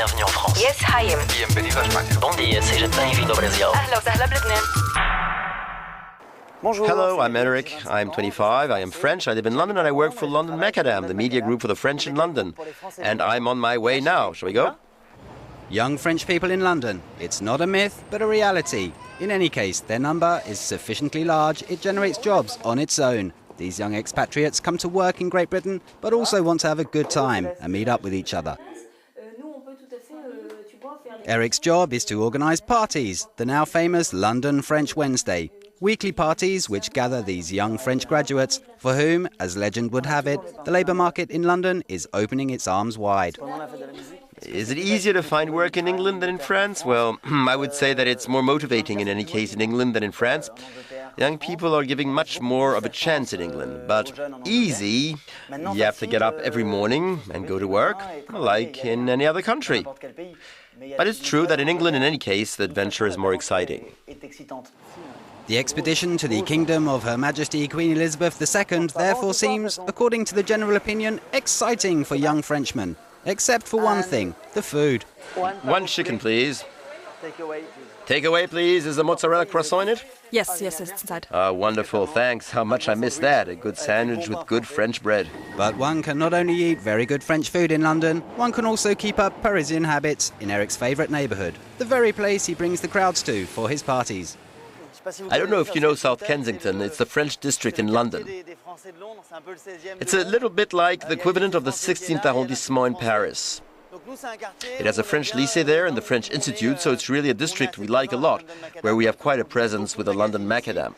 bienvenue en France. Yes, Hayim. Bienvenido a España. Bom dia, seja bem-vindo ao Brasil. أهلا وسهلا بلبنان. Hello, I'm Eric. I'm 25. I am French. I live in London and I work for London Macadam, the media group for the French in London. And I'm on my way now. Shall we go? Young French people in London. It's not a myth, but a reality. In any case, their number is sufficiently large, it generates jobs on its own. These young expatriates come to work in Great Britain, but also want to have a good time and meet up with each other. Eric's job is to organise parties, the now famous London French Wednesday. Weekly parties which gather these young French graduates, for whom, as legend would have it, the labour market in London is opening its arms wide. Is it easier to find work in England than in France? Well, I would say that it's more motivating in any case in England than in France. Young people are giving much more of a chance in England. But easy, you have to get up every morning and go to work, like in any other country. But it's true that in England, in any case, the adventure is more exciting. The expedition to the kingdom of Her Majesty Queen Elizabeth II therefore seems, according to the general opinion, exciting for young Frenchmen. Except for one thing, the food. One chicken, please. Takeaway, please. Is the mozzarella croissant in it? Yes, it's inside. Wonderful, thanks. How much I miss that. A good sandwich with good French bread. But one can not only eat very good French food in London, one can also keep up Parisian habits in Eric's favourite neighbourhood, the very place he brings the crowds to for his parties. I don't know if you know South Kensington. It's the French district in London. It's a little bit like the equivalent of the 16th arrondissement in Paris. It has a French lycée there and the French Institute, so it's really a district we like a lot, where we have quite a presence with the London Macadam.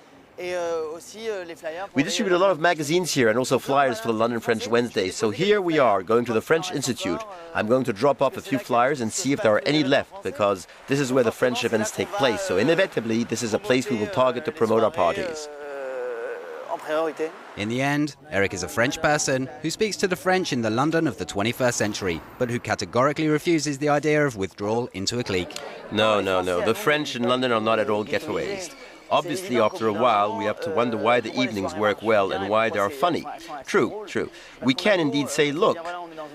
We distribute a lot of magazines here and also flyers for the London French Wednesday. So here we are, going to the French Institute. I'm going to drop off a few flyers and see if there are any left, because this is where the French events take place. So inevitably, this is a place we will target to promote our parties. In the end, Eric is a French person who speaks to the French in the London of the 21st century, but who categorically refuses the idea of withdrawal into a clique. No. The French in London are not at all ghettoized. Obviously, after a while, we have to wonder why the evenings work well and why they are funny. True. We can indeed say, look,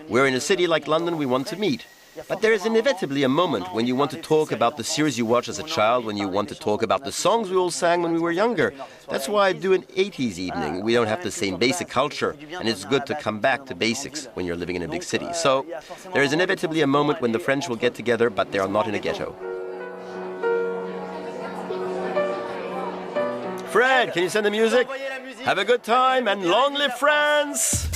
we're in a city like London we want to meet. But there is inevitably a moment when you want to talk about the series you watched as a child, when you want to talk about the songs we all sang when we were younger. That's why I do an 80s evening. We don't have the same basic culture, and it's good to come back to basics when you're living in a big city. So there is inevitably a moment when the French will get together, but they are not in a ghetto. Fred, can you send the music? Have a good time and long live France!